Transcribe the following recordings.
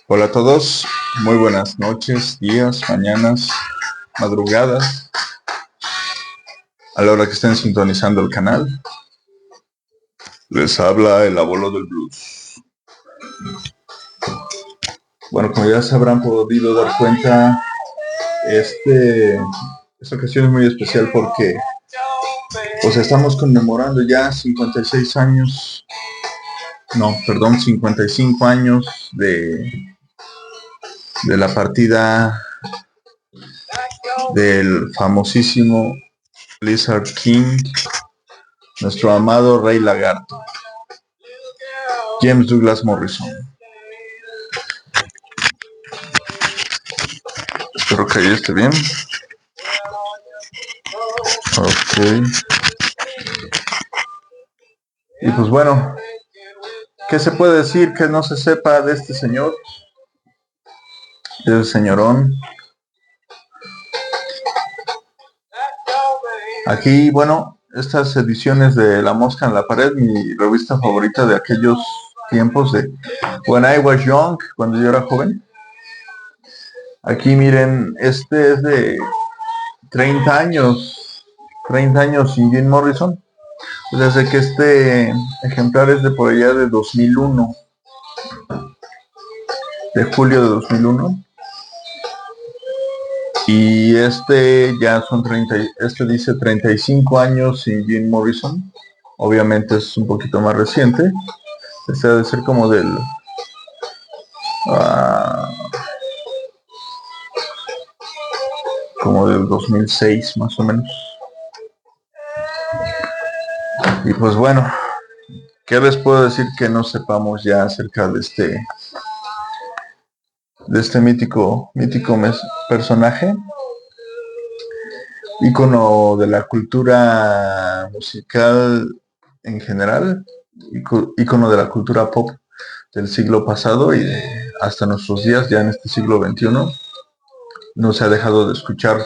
Hola a todos, muy buenas noches, días, mañanas, madrugadas, a la hora que estén sintonizando el canal. Les habla el abuelo del blues. Bueno, como ya se habrán podido dar cuenta, esta ocasión es muy especial porque pues estamos conmemorando ya 56 años, no, perdón, 55 años de la partida del famosísimo Lizard King, nuestro amado Rey Lagarto, James Douglas Morrison. Espero que ahí esté bien. Ok. Y pues bueno, ¿qué se puede decir que no se sepa de este señor? De ese señorón. Aquí, bueno, estas ediciones de La Mosca en la Pared, mi revista favorita de aquellos tiempos de When I Was Young, cuando yo era joven. Aquí miren, este es de 30 años, 30 años sin Jim Morrison. Desde que este ejemplar es de por allá de 2001, de julio de 2001. Y este ya son este dice 35 años sin Jim Morrison. Obviamente es un poquito más reciente. Este debe ser como del como del 2006 más o menos. Y pues bueno, ¿qué les puedo decir que no sepamos ya acerca de este mítico personaje? Ícono de la cultura musical en general, ícono de la cultura pop del siglo pasado y hasta nuestros días, ya en este siglo XXI. No se ha dejado de escuchar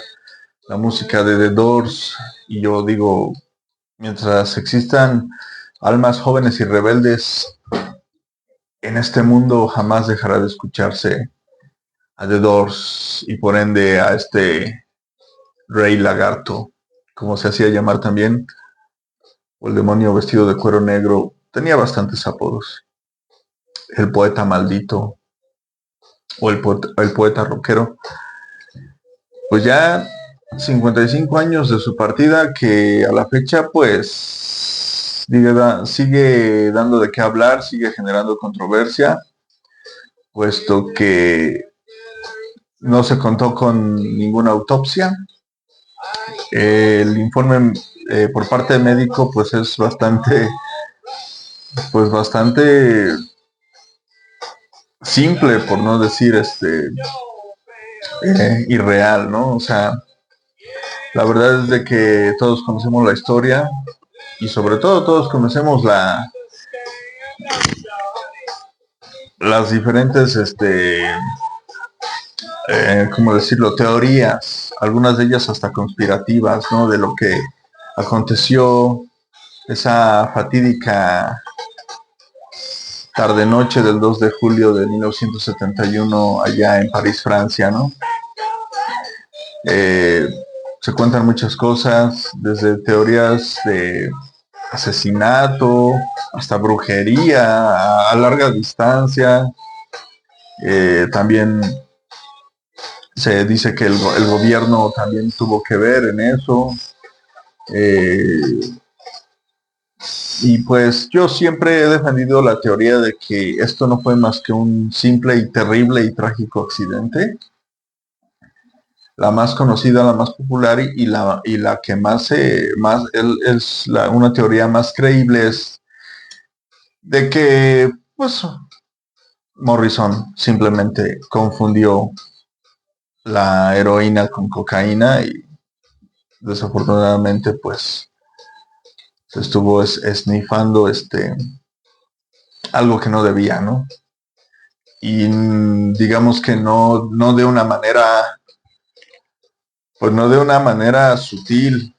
la música de The Doors, y yo digo, mientras existan almas jóvenes y rebeldes en este mundo, jamás dejará de escucharse a The Doors y por ende a este Rey Lagarto, como se hacía llamar también, o el demonio vestido de cuero negro. Tenía bastantes apodos. El poeta maldito, o el poeta rockero. Pues ya 55 años de su partida, que a la fecha pues sigue dando de qué hablar, sigue generando controversia, puesto que no se contó con ninguna autopsia. El informe por parte del médico pues es bastante simple, por no decir irreal, ¿no? O sea, la verdad es de que todos conocemos la historia y sobre todo todos conocemos las diferentes, ¿cómo decirlo? Teorías, algunas de ellas hasta conspirativas, ¿no? De lo que aconteció esa fatídica tarde-noche del 2 de julio de 1971 allá en París, Francia, ¿no? Se cuentan muchas cosas, desde teorías de asesinato hasta brujería a larga distancia. También se dice que el gobierno también tuvo que ver en eso. Y pues yo siempre he defendido la teoría de que esto no fue más que un simple y terrible y trágico accidente. La más conocida, la más popular y la que una teoría más creíble es de que pues Morrison simplemente confundió la heroína con cocaína y desafortunadamente pues se estuvo esnifando algo que no debía, ¿no? Y digamos que no de una manera pues no de una manera sutil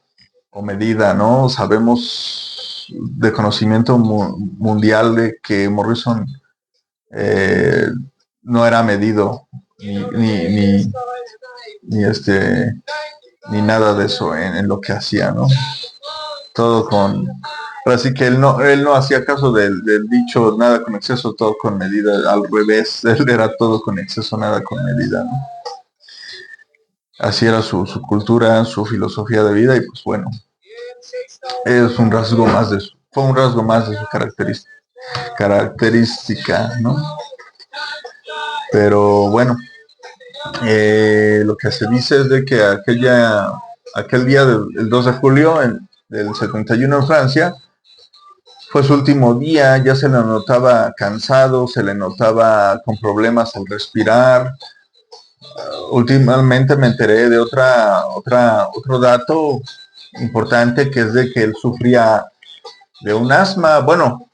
o medida, ¿no? Sabemos de conocimiento mundial de que Morrison eh, no era medido ni este ni nada de eso en lo que hacía, ¿no? Todo con... Así que él no hacía caso del dicho nada con exceso, todo con medida, al revés, él era todo con exceso, nada con medida, ¿no? Así era su cultura, su filosofía de vida y pues bueno, es un rasgo más de su, fue un rasgo más de su característica, ¿no? Pero bueno, lo que se dice es de que aquel día del 2 de julio del 71 en Francia, fue su último día, ya se le notaba cansado, se le notaba con problemas al respirar. Últimamente me enteré de otro dato importante, que es de que él sufría de un asma. Bueno,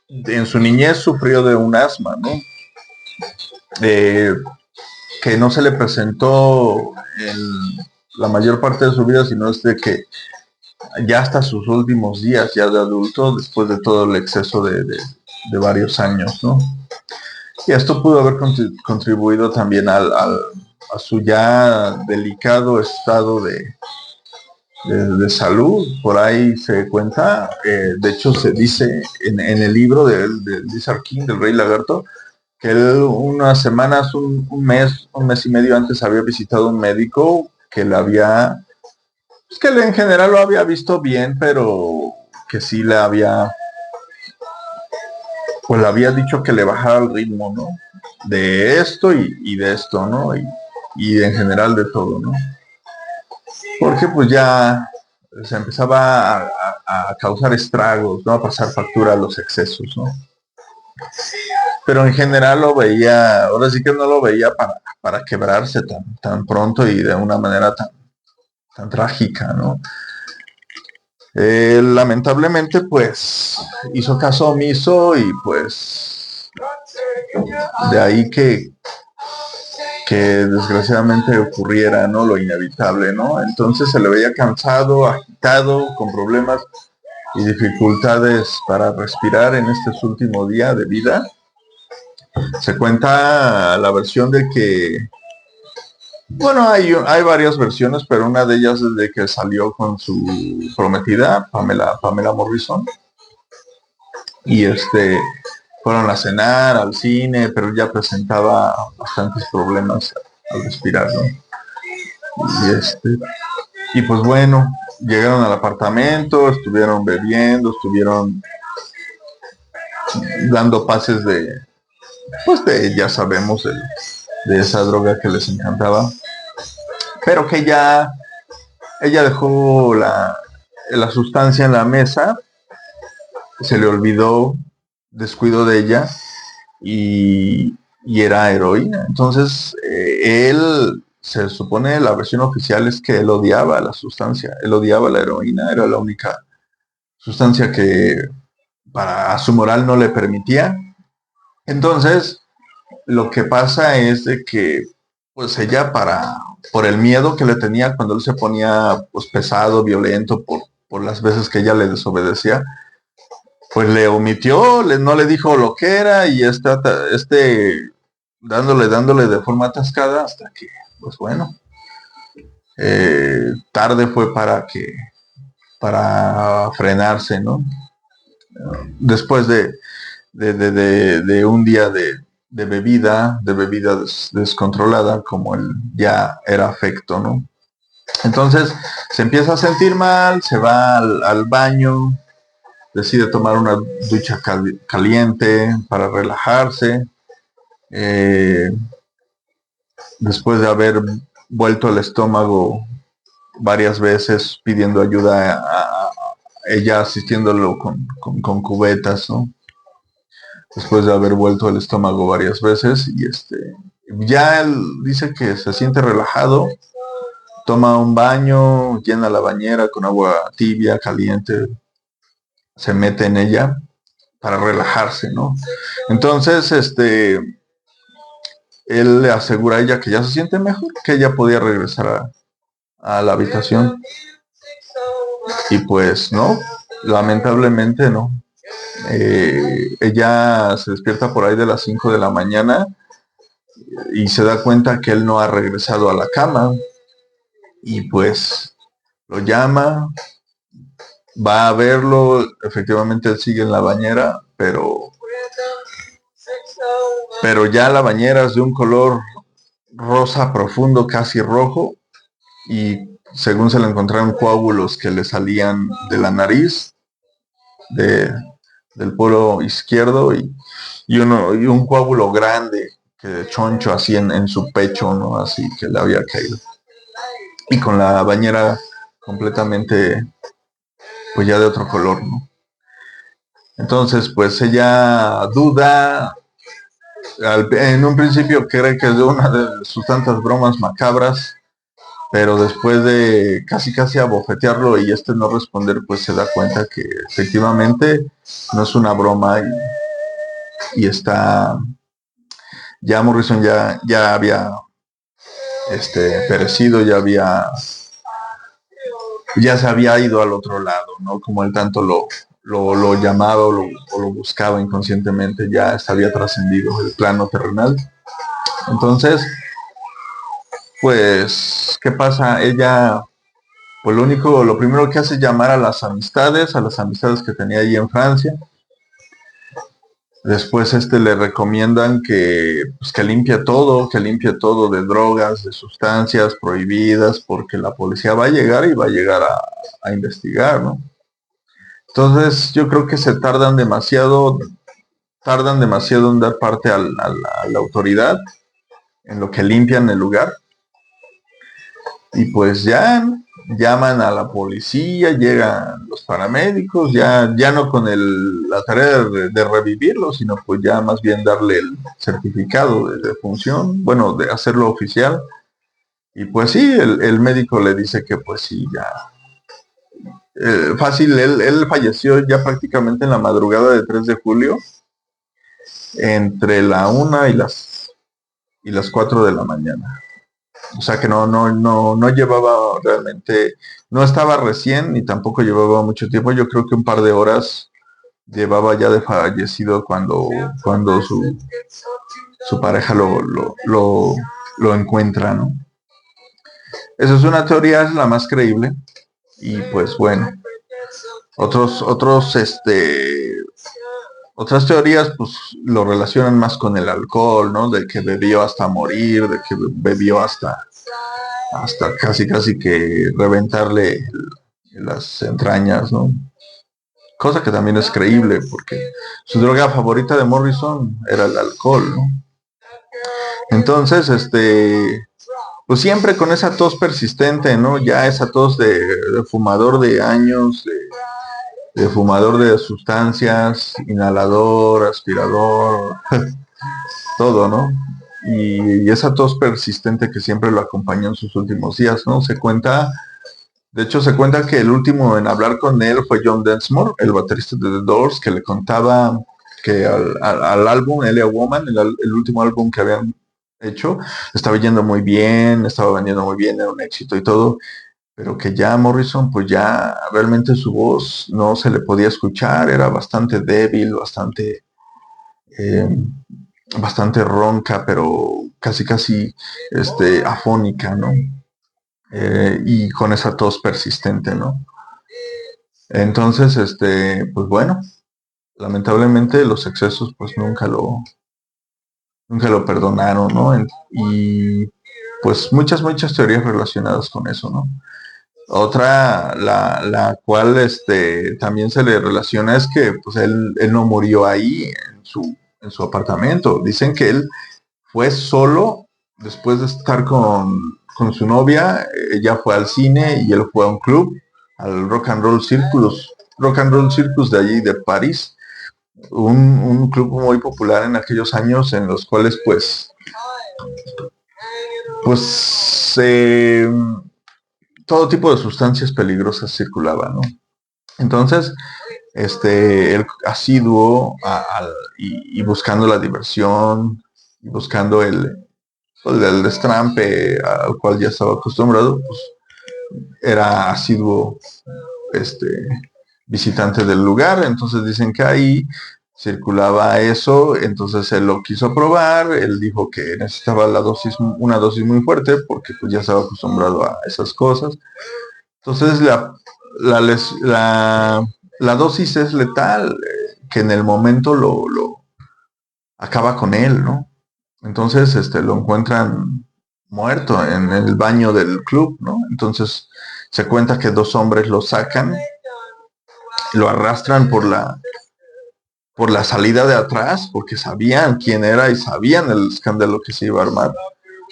en su niñez sufrió de un asma, ¿no? Eh, que no se le presentó en la mayor parte de su vida, sino es de que ya hasta sus últimos días, ya de adulto, después de todo el exceso de varios años, ¿no? Y esto pudo haber contribuido también a su ya delicado estado de salud. Por ahí se cuenta, de hecho se dice en el libro de Lizard King, del Rey Lagarto, que él unas semanas, un mes y medio antes había visitado un médico que le había, pues que en general lo había visto bien, pero que sí pues le había dicho que le bajara el ritmo, ¿no? De esto y de esto, ¿no? Y en general de todo, ¿no? Porque pues ya se empezaba a causar estragos, ¿no? A pasar factura a los excesos, ¿no? Pero en general lo veía, ahora sí que no lo veía para quebrarse tan pronto y de una manera tan trágica, ¿no? Lamentablemente pues hizo caso omiso y pues de ahí que desgraciadamente ocurriera, ¿no? Lo inevitable, ¿no? Entonces se le veía cansado, agitado, con problemas y dificultades para respirar en este su último día de vida. Se cuenta la versión de que, bueno, hay varias versiones, pero una de ellas es de que salió con su prometida, Pamela Morrison, y fueron a cenar, al cine, pero ya presentaba bastantes problemas al respirar, ¿no? Y pues bueno, llegaron al apartamento, estuvieron bebiendo, estuvieron dando pases pues ya sabemos, de esa droga que les encantaba, pero que ella dejó la sustancia en la mesa, se le olvidó, descuido de ella, y era heroína. Entonces, él, se supone, la versión oficial es que él odiaba la sustancia, él odiaba la heroína, era la única sustancia que para su moral no le permitía. Entonces, lo que pasa es de que, pues ella por el miedo que le tenía cuando él se ponía pues pesado, violento, por las veces que ella le desobedecía, pues le omitió, no le dijo lo que era y dándole de forma atascada hasta que, pues bueno, tarde fue para frenarse, ¿no? Después de un día de bebida descontrolada, como él ya era afecto, ¿no? Entonces se empieza a sentir mal, se va al baño, decide tomar una ducha caliente para relajarse. eh, Después de haber vuelto el estómago varias veces pidiendo ayuda a ella asistiéndolo con cubetas, ¿no? Después de haber vuelto el estómago varias veces y ya él dice que se siente relajado, toma un baño, llena la bañera con agua tibia, caliente, se mete en ella para relajarse, ¿no? Entonces, él le asegura a ella que ya se siente mejor, que ella podía regresar a la habitación. Y pues no, lamentablemente no. Ella se despierta por ahí de las 5 de la mañana y se da cuenta que él no ha regresado a la cama. Y pues lo llama, va a verlo, efectivamente él sigue en la bañera, pero ya la bañera es de un color rosa profundo, casi rojo, y según se le encontraron coágulos que le salían de la nariz, de, del polo izquierdo, y un coágulo grande, que choncho así en su pecho, ¿no? Así que le había caído. Y con la bañera completamente, pues ya de otro color, ¿no? Entonces, pues ella duda, en un principio cree que es de una de sus tantas bromas macabras, pero después de casi abofetearlo y no responder, pues se da cuenta que efectivamente no es una broma y está, ya Morrison ya había perecido, ya se había ido al otro lado, ¿no? Como él tanto lo llamaba o lo buscaba inconscientemente, ya se había trascendido el plano terrenal. Entonces, pues, ¿qué pasa? Ella, pues lo primero que hace es llamar a las amistades que tenía allí en Francia. Después le recomiendan pues, que limpie todo de drogas, de sustancias prohibidas, porque la policía va a llegar y va a llegar a investigar, ¿no? Entonces yo creo que tardan demasiado en dar parte a la autoridad, en lo que limpian el lugar. Y pues ya llaman a la policía, llegan los paramédicos, ya no con la tarea de revivirlo, sino pues ya más bien darle el certificado de función, bueno, de hacerlo oficial. Y pues sí, el médico le dice que pues sí, ya. Fácil, él falleció ya prácticamente en la madrugada de 3 de julio, entre la 1 y las 4 de la mañana. O sea que no llevaba realmente, no estaba recién ni tampoco llevaba mucho tiempo. Yo creo que un par de horas llevaba ya de fallecido cuando su pareja lo encuentra, ¿no? Esa es una teoría, es la más creíble. Y pues bueno, otras teorías pues lo relacionan más con el alcohol, ¿no? De que bebió hasta morir, de que bebió hasta casi que reventarle las entrañas, ¿no? Cosa que también es creíble, porque su droga favorita de Morrison era el alcohol, ¿no? Entonces, pues siempre con esa tos persistente, ¿no? Ya esa tos de fumador de años, de fumador de sustancias, inhalador, aspirador, todo, ¿no? Y esa tos persistente que siempre lo acompañó en sus últimos días, ¿no? De hecho, se cuenta que el último en hablar con él fue John Densmore, el baterista de The Doors, que le contaba que al álbum, Elia Woman, el último álbum que habían hecho, estaba yendo muy bien, estaba vendiendo muy bien, era un éxito y todo, pero que ya Morrison, pues ya realmente su voz no se le podía escuchar, era bastante débil, eh, bastante ronca, pero casi afónica, ¿no? Y con esa tos persistente, ¿no? Entonces, pues bueno, lamentablemente los excesos pues nunca lo perdonaron, ¿no? Y pues muchas teorías relacionadas con eso, ¿no? Otra, la cual también se le relaciona es que pues él no murió ahí en su apartamento. Dicen que él fue solo después de estar con su novia, ella fue al cine y él fue a un club, al Rock and Roll Circus de allí, de París, un club muy popular en aquellos años en los cuales pues todo tipo de sustancias peligrosas circulaban, ¿no? Entonces, él asiduo y buscando la diversión, y buscando el destrampe al cual ya estaba acostumbrado, pues era asiduo este, visitante del lugar, entonces dicen que ahí circulaba eso, entonces él lo quiso probar, él dijo que necesitaba una dosis muy fuerte, porque pues ya estaba acostumbrado a esas cosas. Entonces la, la dosis es letal, que en el momento lo acaba con él, ¿no? Entonces lo encuentran muerto en el baño del club, ¿no? Entonces se cuenta que dos hombres lo sacan, lo arrastran por la salida de atrás, porque sabían quién era y sabían el escándalo que se iba a armar.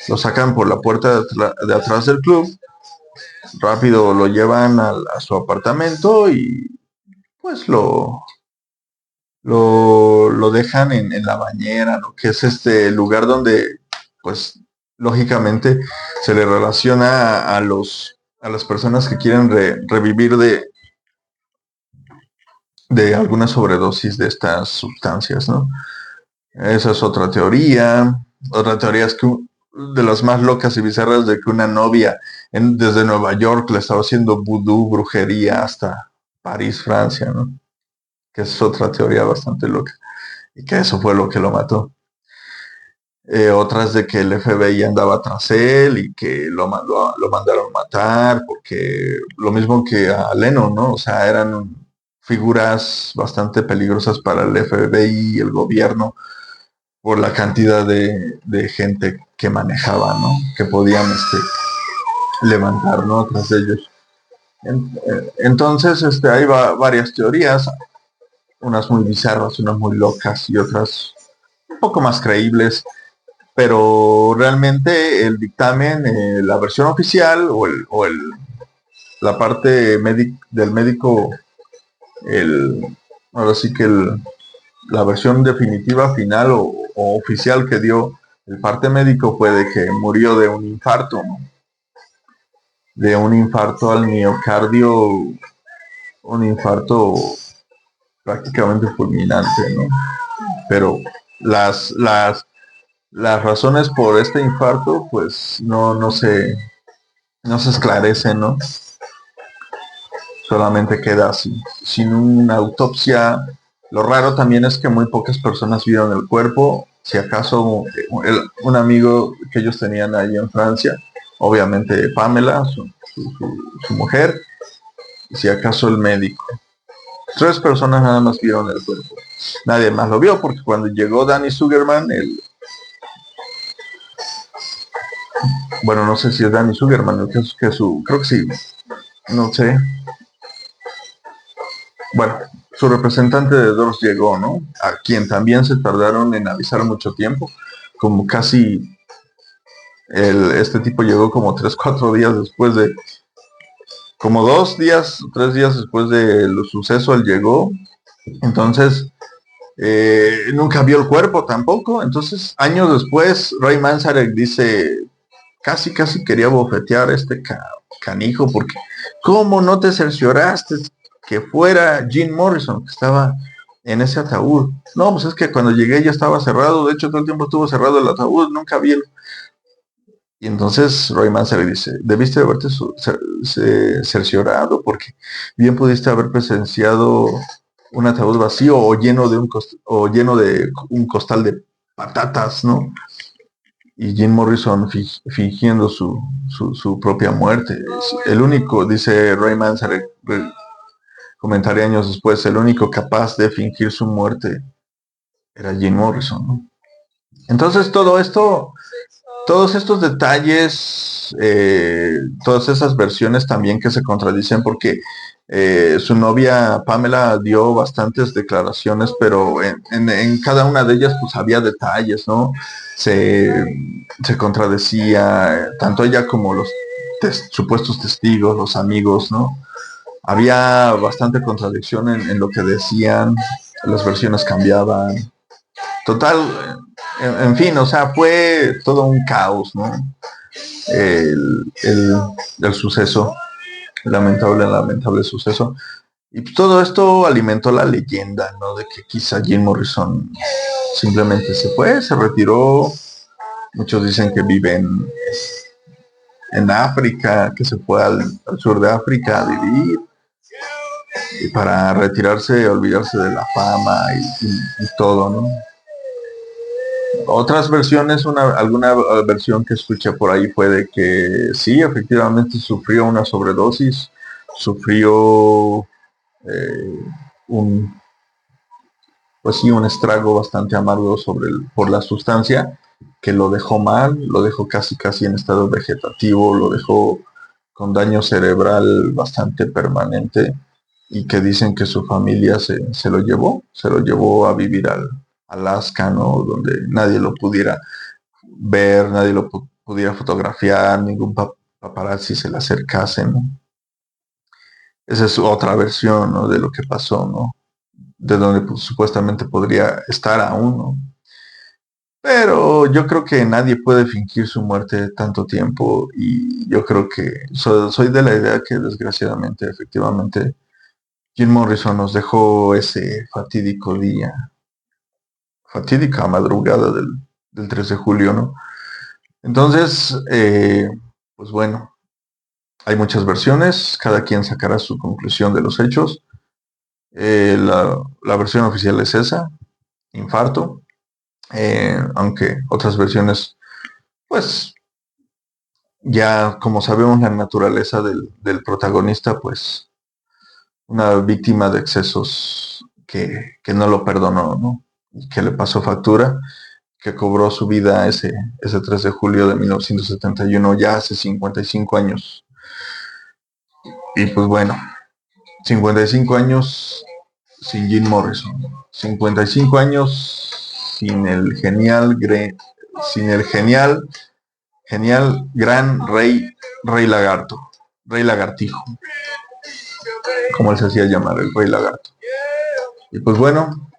Lo sacan por la puerta de atrás del club, rápido lo llevan a su apartamento y pues lo dejan en la bañera, ¿no? Que es este lugar donde, pues, lógicamente se le relaciona a las personas que quieren revivir de alguna sobredosis de estas sustancias, ¿no? Esa es otra teoría. Otra teoría es que de las más locas y bizarras de que una novia desde Nueva York le estaba haciendo vudú, brujería hasta París, Francia, ¿no? Que es otra teoría bastante loca. Y que eso fue lo que lo mató. Otras de que el FBI andaba tras él y que lo mandaron matar, porque lo mismo que a Lennon, ¿no? O sea, eran figuras bastante peligrosas para el FBI y el gobierno por la cantidad de gente que manejaba, ¿no? Que podían levantar, ¿no? Tras de ellos. Entonces, hay varias teorías, unas muy bizarras, unas muy locas y otras un poco más creíbles, pero realmente el dictamen, la versión oficial la parte del médico, el, ahora sí que la versión definitiva final o oficial que dio el parte médico fue de que murió de un infarto, ¿no? De un infarto al miocardio, un infarto prácticamente fulminante, ¿no? Pero las, las, las razones por este infarto, pues no se esclarecen, ¿no? Solamente queda así, sin una autopsia. Lo raro también es que muy pocas personas vieron el cuerpo, si acaso un amigo que ellos tenían ahí en Francia, obviamente Pamela, su mujer, y si acaso el médico. Tres personas nada más vieron el cuerpo. Nadie más lo vio porque cuando llegó Danny Sugerman, bueno, no sé si es Danny Sugerman, creo que sí, no sé. Bueno, su representante de Doors llegó, ¿no? A quien también se tardaron en avisar mucho tiempo, como casi este tipo llegó como 3, 4 días después como 2 días, 3 días después del suceso, él llegó. Entonces, nunca vio el cuerpo tampoco. Entonces, años después, Ray Manzarek dice, casi quería bofetear a este canijo, porque ¿cómo no te cercioraste que fuera Jim Morrison que estaba en ese ataúd? No, pues es que cuando llegué ya estaba cerrado, de hecho todo el tiempo estuvo cerrado el ataúd, nunca vi el... Y entonces Roy Manzarek dice, debiste haberte cerciorado, porque bien pudiste haber presenciado un ataúd vacío o lleno de un costal de patatas, ¿no? Y Jim Morrison fingiendo su propia muerte. El único, dice Ray Manzarek, comentaría años después, el único capaz de fingir su muerte era Jim Morrison, ¿no? Entonces todos estos detalles, todas esas versiones también que se contradicen, porque su novia Pamela dio bastantes declaraciones, pero en cada una de ellas pues había detalles, ¿no? Se, se contradecía, tanto ella como los supuestos testigos, los amigos, ¿no? Había bastante contradicción en lo que decían, las versiones cambiaban. Total, en fin, o sea, fue todo un caos, ¿no? El, el, el suceso, lamentable suceso. Y pues todo esto alimentó la leyenda, ¿no? De que quizá Jim Morrison simplemente se fue, se retiró. Muchos dicen que vive en África, que se fue al sur de África a vivir y para retirarse, olvidarse de la fama y todo, ¿no? Otras versiones, alguna versión que escuché por ahí fue de que sí, efectivamente sufrió una sobredosis, sufrió eh, un, pues sí, un estrago bastante amargo por la sustancia que lo dejó mal, lo dejó casi casi en estado vegetativo, lo dejó con daño cerebral bastante permanente y que dicen que su familia se lo llevó a vivir al Alaska, ¿no? Donde nadie lo pudiera ver, nadie lo pudiera fotografiar, ningún paparazzi se le acercase, ¿no? Esa es otra versión, ¿no? De lo que pasó, ¿no? De donde pues, supuestamente podría estar aún, ¿no? Pero yo creo que nadie puede fingir su muerte tanto tiempo y yo creo que soy de la idea que desgraciadamente, efectivamente, Jim Morrison nos dejó ese fatídico día, fatídica madrugada del 3 de julio, ¿no? Entonces, pues bueno, hay muchas versiones, cada quien sacará su conclusión de los hechos. La versión oficial es esa, infarto, aunque otras versiones, pues ya como sabemos la naturaleza del protagonista, pues una víctima de excesos que no lo perdonó, ¿no? Y que le pasó factura, que cobró su vida ese 3 de julio de 1971, ya hace 55 años. Y pues bueno, 55 años sin Jim Morrison, 55 años sin el genial, gran Rey Lagarto, Rey Lagartijo, como él se hacía llamar, el Rey Lagarto. Y pues bueno,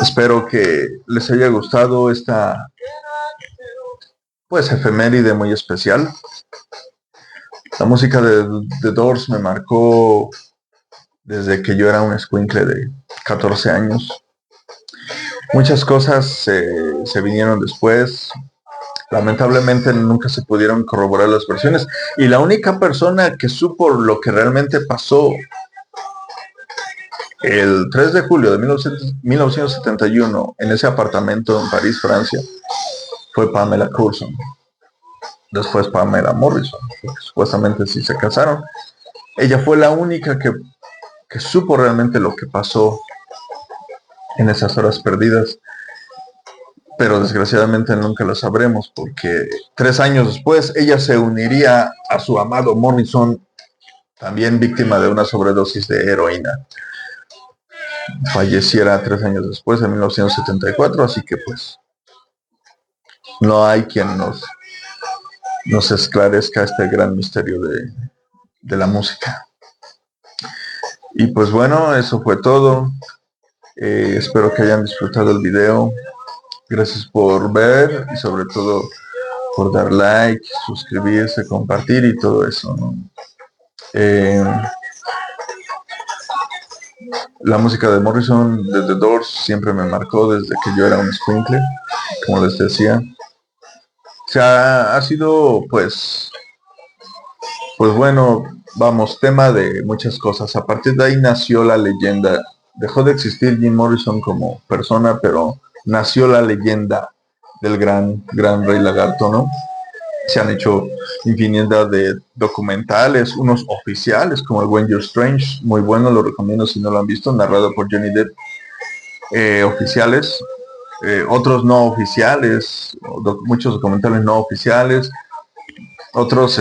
espero que les haya gustado esta pues efeméride muy especial. La música de The Doors me marcó desde que yo era un escuincle de 14 años. Muchas cosas se vinieron después. Lamentablemente nunca se pudieron corroborar las versiones. Y la única persona que supo lo que realmente pasó el 3 de julio de 1971 en ese apartamento en París, Francia, fue Pamela Coulson. Después Pamela Morrison, porque supuestamente sí se casaron. Ella fue la única que supo realmente lo que pasó en esas horas perdidas, pero desgraciadamente nunca lo sabremos porque 3 años después ella se uniría a su amado Morrison, también víctima de una sobredosis de heroína. Falleciera 3 años después, en 1974, así que pues no hay quien nos esclarezca este gran misterio de la música. Y pues bueno, eso fue todo. Espero que hayan disfrutado el video. Gracias por ver y sobre todo por dar like, suscribirse, compartir y todo eso, ¿no? La música de Morrison, de The Doors, siempre me marcó desde que yo era un escuincle, como les decía. O sea, ha sido pues bueno, vamos, tema de muchas cosas. A partir de ahí nació la leyenda. Dejó de existir Jim Morrison como persona, pero nació la leyenda del gran Rey Lagarto, ¿no? Se han hecho infinidad de documentales, unos oficiales como el When You're Strange, muy bueno, lo recomiendo si no lo han visto, narrado por Johnny Depp, oficiales, otros no oficiales, muchos documentales no oficiales, otros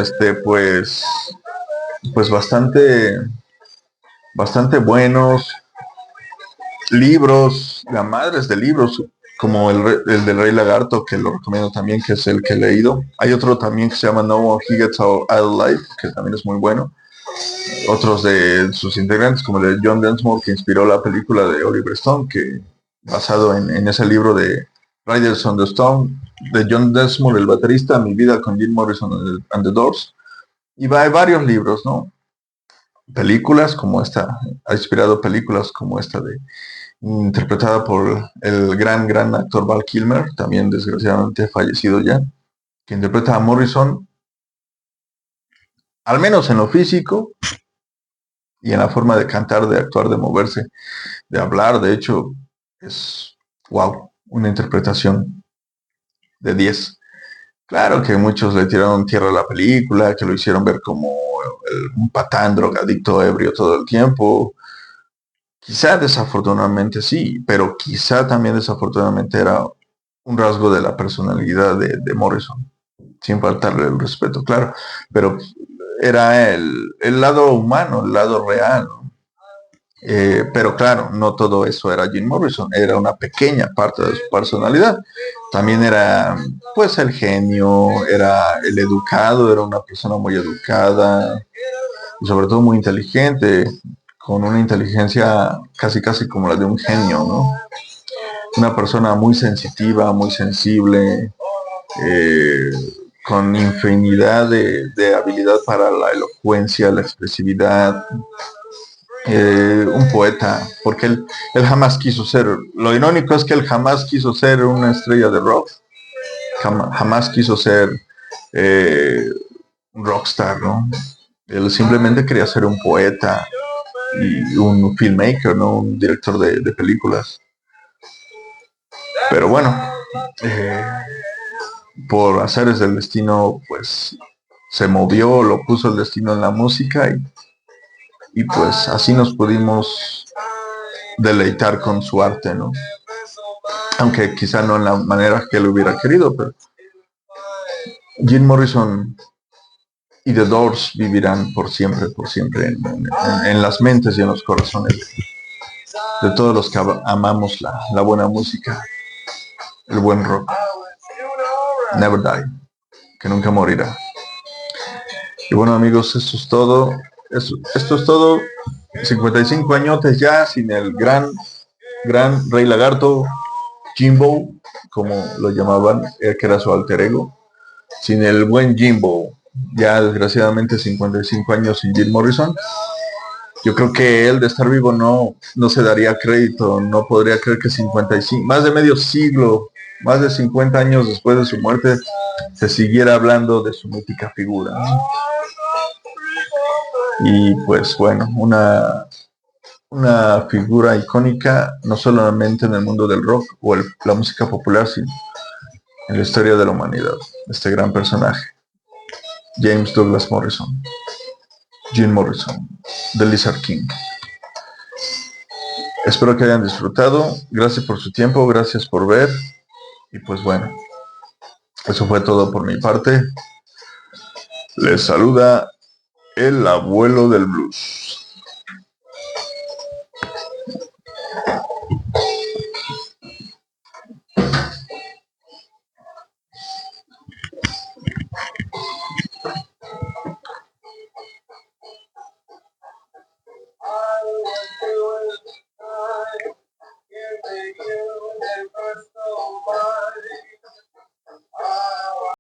pues bastante buenos, libros, la madres de libros, como el del Rey Lagarto, que lo recomiendo también, que es el que he leído. Hay otro también que se llama No One He Gets Out Alive, que también es muy bueno. Otros de sus integrantes, como el de John Densmore, que inspiró la película de Oliver Stone, que basado en ese libro de Riders on the Stone, de John Densmore, el baterista, Mi vida con Jim Morrison and the Doors. Y hay varios libros, ¿no? Películas como esta, ha inspirado películas como esta interpretada por el gran actor Val Kilmer, también desgraciadamente fallecido ya. que interpreta a Morrison, al menos en lo físico y en la forma de cantar, de actuar, de moverse, de hablar. De hecho, es, wow, una interpretación de 10. Claro que muchos le tiraron tierra a la película, que lo hicieron ver como un patán drogadicto ebrio todo el tiempo. Quizá desafortunadamente sí, pero quizá también desafortunadamente era un rasgo de la personalidad de Morrison, sin faltarle el respeto, claro, pero era el lado humano, el lado real, ¿no? Pero claro, no todo eso era Jim Morrison, era una pequeña parte de su personalidad. También era, pues, el genio, era el educado, era una persona muy educada y sobre todo muy inteligente, con una inteligencia casi casi como la de un genio, ¿no? Una persona muy sensitiva, muy sensible, eh, con infinidad de habilidad para la elocuencia, la expresividad, un poeta, porque él jamás quiso ser, lo irónico es que él jamás quiso ser una estrella de rock, jamás quiso ser eh, un rockstar, ¿no? Él simplemente quería ser un poeta y un filmmaker, ¿no? Un director de películas. Pero bueno, eh, por azares del destino, pues se movió, lo puso el destino en la música y pues así nos pudimos deleitar con su arte, ¿no? Aunque quizá no en la manera que él hubiera querido, pero Jim Morrison y The Doors vivirán por siempre en las mentes y en los corazones de todos los que amamos la buena música, el buen rock. Never die, que nunca morirá. Y bueno, amigos, esto es todo. Esto es todo. 55 añotes ya sin el gran Rey Lagarto, Jimbo, como lo llamaban, que era su alter ego. Sin el buen Jimbo, ya desgraciadamente 55 años sin Jim Morrison. Yo creo que él de estar vivo no se daría crédito, no podría creer que 55, más de medio siglo, más de 50 años después de su muerte, se siguiera hablando de su mítica figura, ¿no? Y pues bueno, una figura icónica no solamente en el mundo del rock o la música popular, sino en la historia de la humanidad. Este gran personaje, James Douglas Morrison, Jim Morrison, The Lizard King. Espero que hayan disfrutado. Gracias por su tiempo, gracias por ver. Y pues bueno, eso fue todo por mi parte. Les saluda el abuelo del blues.